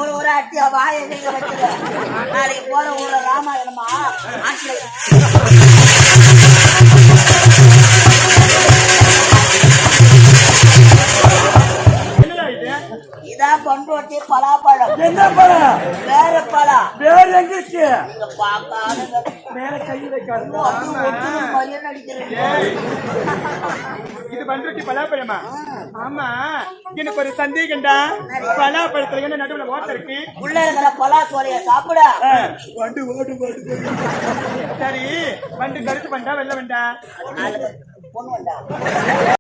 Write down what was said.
ஒரு அட்டியா வாயை நீங்க வச்சுக்க. நாளைக்கு போற ஊர்ல ராமாயணமா ஆட்சியில இதான் கொண்டு பலாப்பழம். என்ன பழம்? வேற பழம். வேற எங்க இருக்கு? நீங்க பாக்காத மேல கை வைக்காது. இது பண்ருட்டி பலாப்பழமா? ஆமா, எனக்கு ஒரு சந்தேகம்டா. பலாப்பழத்துல என்ன நடுவுல ஓட்ட இருக்கு? உள்ள இருக்கிற பலா சோறைய சாப்பிட வண்டு ஓடு ஓடு. சரி, வண்டு கருத்து வண்டா வெள்ள வண்டா? பொண்ணு வண்டா.